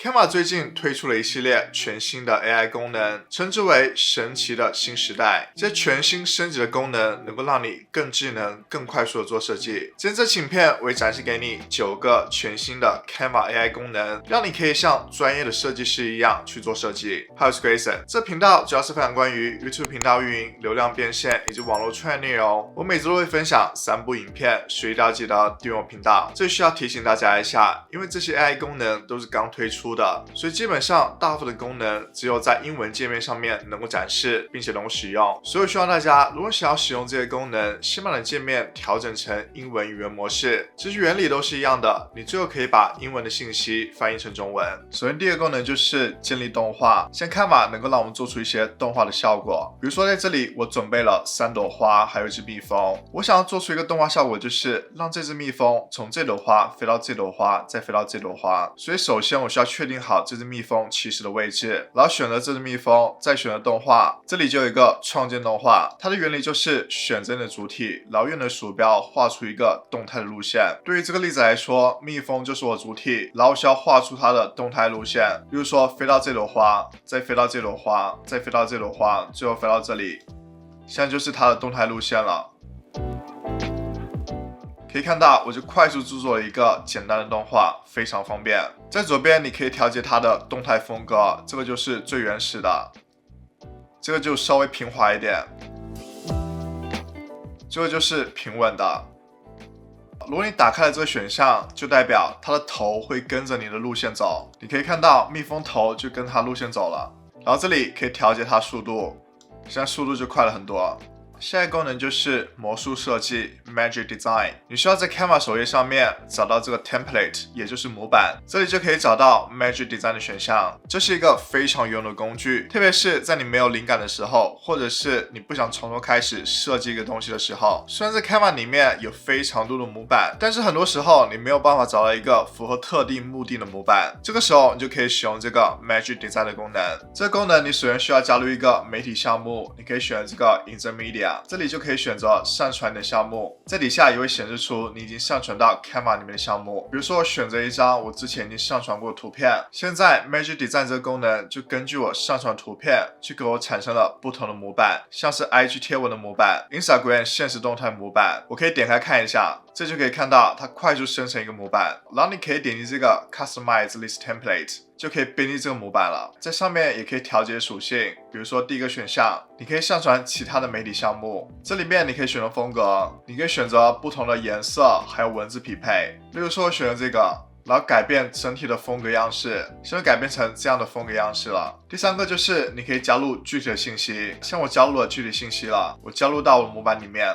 Canva 最近推出了一系列全新的 AI 功能，称之为神奇的新时代。这些全新升级的功能能够让你更智能、更快速的做设计。今天这期影片我会展示给你9个全新的 Canva AI 功能，让你可以像专业的设计师一样去做设计。Hi， 我是 Grayson， 这频道主要是分享关于 YouTube 频道运营、流量变现以及网络创业内容。我每周都会分享3部影片，所以一定要记得订阅我频道。这里需要提醒大家一下，因为这些 AI 功能都是刚推出的，所以基本上大部分的功能只有在英文界面上面能够展示，并且能够使用。所以希望大家如果想要使用这些功能，先把你的界面调整成英文语言模式，其实原理都是一样的，你最后可以把英文的信息翻译成中文。首先第一个功能就是建立动画，像Canva能够让我们做出一些动画的效果，比如说在这里我准备了3朵花，还有一只蜜蜂，我想要做出一个动画效果，就是让这只蜜蜂从这朵花飞到这朵花，再飞到这朵花。所以首先我需要确定好这只蜜蜂起始的位置，然后选择这只蜜蜂，再选择动画，这里就有一个创建动画，它的原理就是选择你的主体，然后用你的鼠标画出一个动态的路线。对于这个例子来说，蜜蜂就是我主体，然后我需要画出它的动态路线，比如说飞到这朵花，再飞到这朵花，再飞到这朵花，最后飞到这里，现在就是它的动态路线了。可以看到，我就快速制作了一个简单的动画，非常方便。在左边你可以调节它的动态风格，这个就是最原始的，这个就稍微平滑一点，这个就是平稳的。如果你打开了这个选项，就代表它的头会跟着你的路线走。你可以看到蜜蜂头就跟它路线走了，然后这里可以调节它速度，现在速度就快了很多。下一个功能就是魔术设计 Magic Design， 你需要在 Canva 首页上面找到这个 Template， 也就是模板，这里就可以找到 Magic Design 的选项。这是一个非常有用的工具，特别是在你没有灵感的时候，或者是你不想从头开始设计一个东西的时候。虽然在 Canva 里面有非常多的模板，但是很多时候你没有办法找到一个符合特定目的的模板，这个时候你就可以使用这个 Magic Design 的功能。这个功能你首先需要加入一个媒体项目，你可以选这个 Insert Media，这里就可以选择上传你的项目，在底下也会显示出你已经上传到 Canva 里面的项目。比如说我选择一张我之前已经上传过的图片，现在 Magic Design 这个功能就根据我上传图片去给我产生了不同的模板，像是 IG 贴文的模板、Instagram 现实动态模板，我可以点开看一下，这就可以看到它快速生成一个模板，然后你可以点击这个 Customize List Template，就可以编辑这个模板了。在上面也可以调节属性，比如说第一个选项，你可以上传其他的媒体项目，这里面你可以选择风格，你可以选择不同的颜色，还有文字匹配。例如说我选择这个，然后改变整体的风格样式，现在改变成这样的风格样式了。第3个就是你可以加入具体的信息，像我加入了具体信息了，我加入到我的模板里面，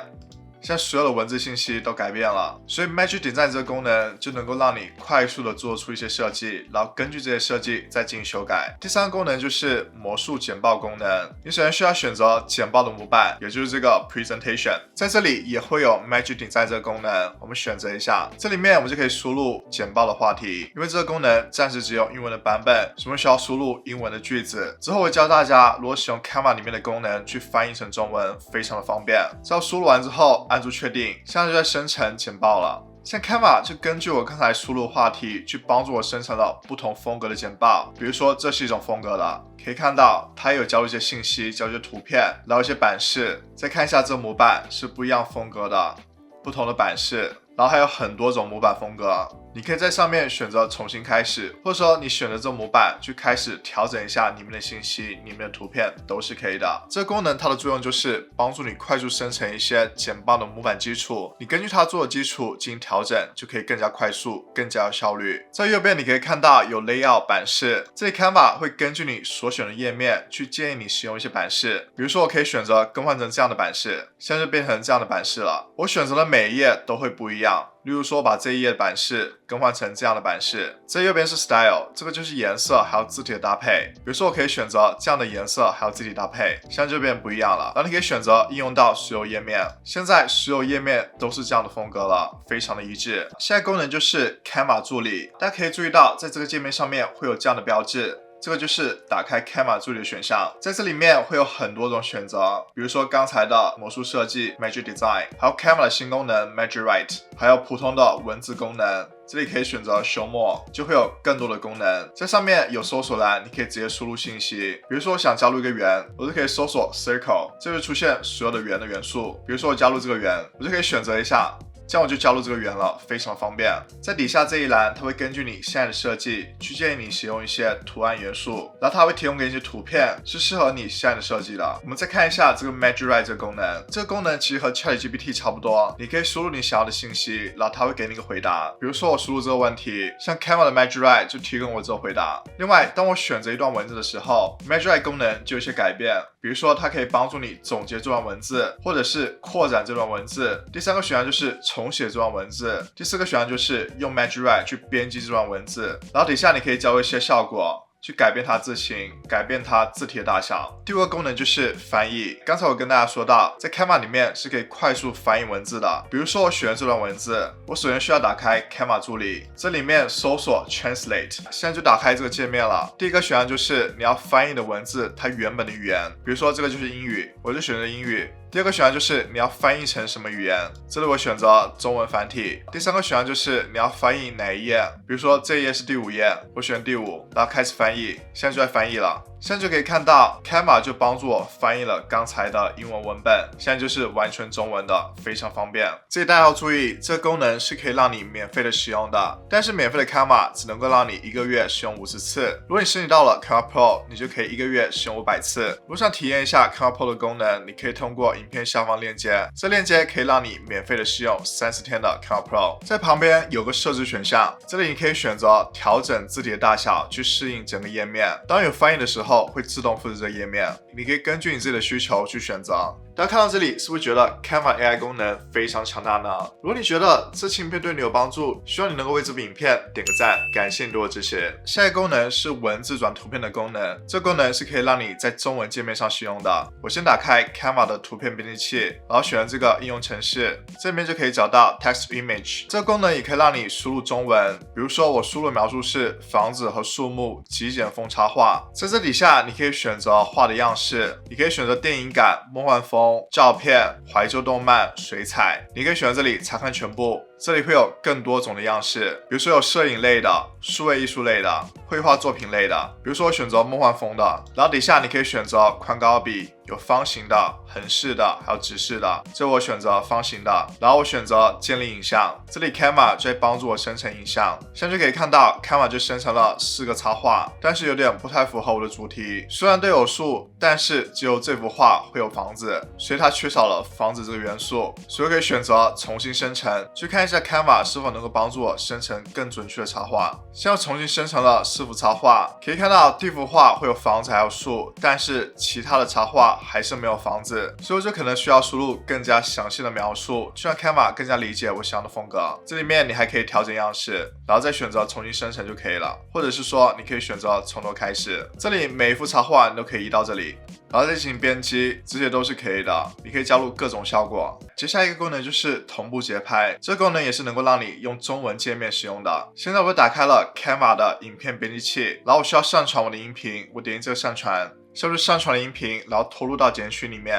现在所有的文字信息都改变了，所以 Magic Design 这个功能就能够让你快速的做出一些设计，然后根据这些设计再进行修改。第3个功能就是魔术简报功能，你首先需要选择简报的模板，也就是这个 Presentation， 在这里也会有 Magic Design 这个功能，我们选择一下，这里面我们就可以输入简报的话题，因为这个功能暂时只有英文的版本，所以我们需要输入英文的句子。之后我会教大家如何使用 Canva 里面的功能去翻译成中文，非常的方便。只要输入完之后按住确定，现在就在生成简报了。像 Canva 就根据我刚才输入的话题去帮助我生成了不同风格的简报，比如说这是一种风格的，可以看到它也有加入一些信息，加入一些图片，然后一些版式。再看一下这模板是不一样风格的，不同的版式，然后还有很多种模板风格。你可以在上面选择重新开始，或者说你选择这模板去开始调整一下里面的信息、里面的图片都是可以的。这个功能它的作用就是帮助你快速生成一些简报的模板基础，你根据它做的基础进行调整，就可以更加快速、更加有效率。在右边你可以看到有 Layout 版式，这里 Canva 会根据你所选的页面去建议你使用一些版式，比如说我可以选择更换成这样的版式，现在就变成这样的版式了。我选择的每一页都会不一样。例如说把这一页的版式更换成这样的版式，这右边是 Style， 这个就是颜色还有字体的搭配。比如说我可以选择这样的颜色还有字体搭配，现在这边不一样了。然后你可以选择应用到所有页面，现在所有页面都是这样的风格了，非常的一致。下一个功能就是 Canva 助理，大家可以注意到在这个界面上面会有这样的标志，这个就是打开 Canva 助理的选项，在这里面会有很多种选择，比如说刚才的魔术设计 Magic Design， 还有 Canva 的新功能 Magic Write， 还有普通的文字功能。这里可以选择 Show More， 就会有更多的功能。在上面有搜索栏，你可以直接输入信息。比如说我想加入一个圆，我就可以搜索 Circle， 这就出现所有的圆的元素。比如说我加入这个圆，我就可以选择一下。这样我就加入这个圆了，非常方便。在底下这一栏，它会根据你现在的设计，去建议你使用一些图案元素，然后它会提供给你一些图片，是适合你现在的设计的。我们再看一下这个 Magic Write 这个功能，这个功能其实和 ChatGPT 差不多，你可以输入你想要的信息，然后它会给你一个回答。比如说我输入这个问题，像 Canva 的 Magic Write 就提供我这个回答。另外，当我选择一段文字的时候 ，Magic Write 功能就有一些改变，比如说它可以帮助你总结这段文字，或者是扩展这段文字。第三个选项就是重写这段文字。第四个选项就是用 Magic Write 去编辑这段文字，然后底下你可以加入一些效果，去改变它字形，改变它字体的大小。第五个功能就是翻译。刚才我跟大家说到，在 Canva 里面是可以快速翻译文字的。比如说我选了这段文字，我首先需要打开 Canva 助理，这里面搜索 Translate， 现在就打开这个界面了。第一个选项就是你要翻译的文字它原本的语言，比如说这个就是英语，我就选择英语。第二个选项就是你要翻译成什么语言，这里我选择中文繁体。第三个选项就是你要翻译哪一页，比如说这一页是第5页，我选第5，然后开始翻译，现在就在翻译了。现在就可以看到 Canva 就帮助我翻译了刚才的英文文本，现在就是完全中文的，非常方便。这里大家要注意，这个功能是可以让你免费的使用的，但是免费的 Canva 只能够让你1个月使用50次。如果你升级到了 Canva Pro， 你就可以1个月使用500次。如果想体验一下 Canva Pro 的功能，你可以通过影片下方链接，这链接可以让你免费的试用30天的 Canva Pro。在旁边有个设置选项，这里你可以选择调整字体的大小，去适应整个页面。当有翻译的时候，会自动复制这个页面，你可以根据你自己的需求去选择。大家看到这里，是不是觉得 Canva AI 功能非常强大呢？如果你觉得这期影片对你有帮助，希望你能够为这部影片点个赞，感谢你对我支持。下一个功能是文字转图片的功能，这功能是可以让你在中文界面上使用的。我先打开 Canva 的图片编辑器，然后选了这个应用程式，这边就可以找到 Text Image。这个功能也可以让你输入中文，比如说我输入的描述是房子和树木极简风插画，在这底下你可以选择画的样式，你可以选择电影感、梦幻风、照片、怀旧动漫、水彩，你可以选择这里查看全部。这里会有更多种的样式，比如说有摄影类的、数位艺术类的、绘画作品类的，比如说我选择梦幻风的，然后底下你可以选择宽高比，有方形的、横式的，还有直式的，这我选择方形的，然后我选择建立影像，这里 Canva 就会帮助我生成影像，现在就可以看到 Canva 就生成了4个插画，但是有点不太符合我的主题，虽然都有树，但是只有这幅画会有房子，所以它缺少了房子这个元素，所以我可以选择重新生成，去看一下 Canva 是否能够帮助我生成更准确的插画。现在重新生成了4幅插画，可以看到第一幅画会有房子还有树，但是其他的插画还是没有房子，所以我就可能需要输入更加详细的描述，去让 Canva 更加理解我想要的风格。这里面你还可以调整样式，然后再选择重新生成就可以了，或者是说你可以选择从头开始。这里每一幅插画你都可以移到这里，然后再进行编辑，这些都是可以的，你可以加入各种效果。接下来一个功能就是同步节拍，这个功能也是能够让你用中文界面使用的。现在我打开了 Canva 的影片编辑器，然后我需要上传我的音频，我点击这个上传，是不是上传了音频，然后投入到简讯里面。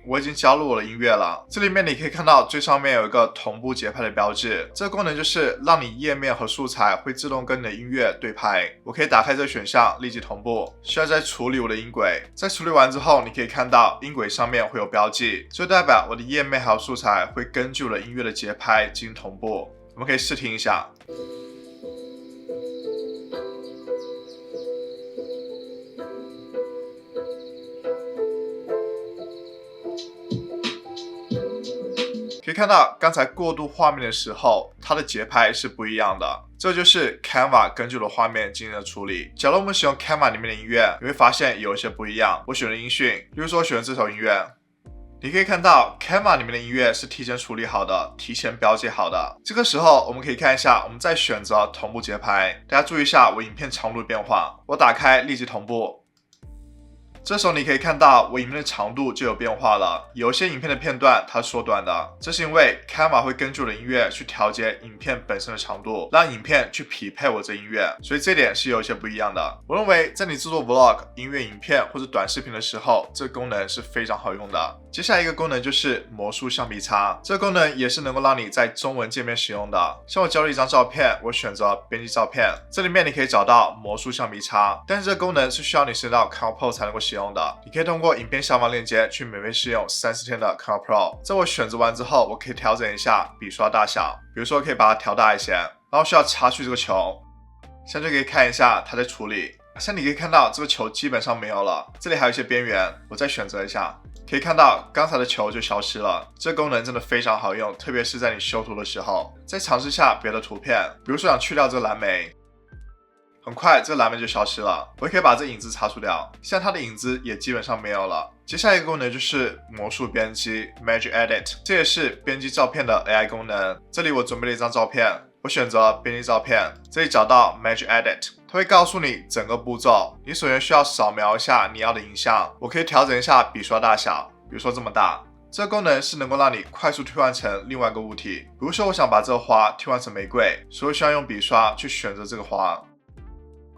我已经加入我的音乐了，这里面你可以看到最上面有一个同步节拍的标志，这个功能就是让你页面和素材会自动跟你的音乐对拍。我可以打开这个选项立即同步，需要再处理我的音轨，在处理完之后，你可以看到音轨上面会有标记，这代表我的页面还有素材会根据我的音乐的节拍进行同步。我们可以试听一下。可以看到刚才过渡画面的时候，它的节拍是不一样的，这就是 Canva 根据我的画面进行了处理。假如我们使用 Canva 里面的音乐，你会发现有一些不一样。我选了音讯，比如说我选了这首音乐，你可以看到 Canva 里面的音乐是提前处理好的，提前标记好的。这个时候我们可以看一下，我们再选择同步节拍，大家注意一下我影片长度的变化，我打开立即同步。这时候你可以看到我影片的长度就有变化了，有些影片的片段它是缩短的，这是因为 Canva 会根据我的音乐去调节影片本身的长度，让影片去匹配我这音乐，所以这点是有一些不一样的。我认为在你制作 Vlog、音乐影片或者短视频的时候，这个功能是非常好用的。接下来一个功能就是魔术橡皮擦，这个功能也是能够让你在中文界面使用的。像我交了一张照片，我选择编辑照片，这里面你可以找到魔术橡皮擦，但是这个功能是需要你升到 Canva Pro 才能够使用的。你可以通过影片下方链接去免费试用30天的 Canva Pro。在我选择完之后，我可以调整一下笔刷大小，比如说可以把它调大一些，然后需要插去这个球，现在就可以看一下它在处理。像你可以看到这个球基本上没有了，这里还有一些边缘，我再选择一下，可以看到刚才的球就消失了。这个功能真的非常好用，特别是在你修图的时候。再尝试下别的图片，比如说想去掉这个蓝莓，很快这个蓝莓就消失了，我也可以把这影子擦除掉，现在它的影子也基本上没有了。接下来一个功能就是魔术编辑 Magic Edit， 这也是编辑照片的 AI 功能。这里我准备了一张照片，我选择编辑照片，这里找到 Magic Edit， 它会告诉你整个步骤。你首先需要扫描一下你要的影像，我可以调整一下笔刷大小，比如说这么大。这个功能是能够让你快速替换成另外一个物体，比如说我想把这个花替换成玫瑰，所以需要用笔刷去选择这个花。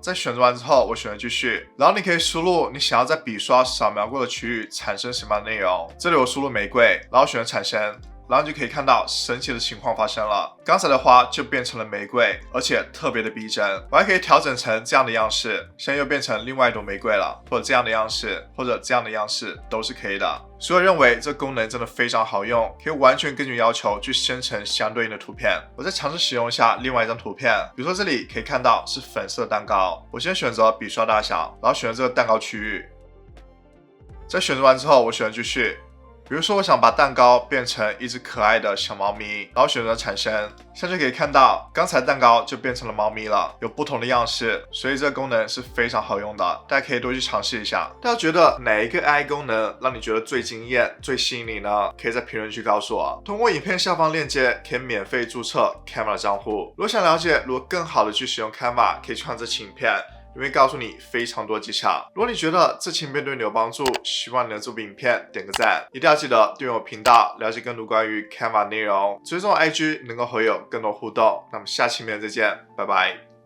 在选择完之后，我选择继续，然后你可以输入你想要在笔刷扫描过的区域产生什么样的内容。这里我输入玫瑰，然后选择产生，然后你就可以看到神奇的情况发生了，刚才的花就变成了玫瑰，而且特别的逼真。我还可以调整成这样的样式，现在又变成另外一朵玫瑰了，或者这样的样式，或者这样的样式都是可以的。所以我认为这功能真的非常好用，可以完全根据要求去生成相对应的图片。我再尝试使用一下另外一张图片，比如说这里可以看到是粉色的蛋糕，我先选择笔刷大小，然后选择这个蛋糕区域。在选择完之后，我选择继续。比如说我想把蛋糕变成一只可爱的小猫咪，然后选择产生，现在就可以看到刚才蛋糕就变成了猫咪了，有不同的样式，所以这个功能是非常好用的，大家可以多去尝试一下。大家觉得哪一个 AI 功能让你觉得最惊艳、最吸引你呢？可以在评论区告诉我。通过影片下方链接可以免费注册 Canva 的账户。如果想了解如何更好的去使用 Canva， 可以去看这期影片。里面告诉你非常多技巧。如果你觉得这期影片对你有帮助，希望你能这部影片点个赞，一定要记得订阅我频道，了解更多关于 Canva 内容，追踪我 IG 能够和有更多互动。那么下期影片再见，拜拜。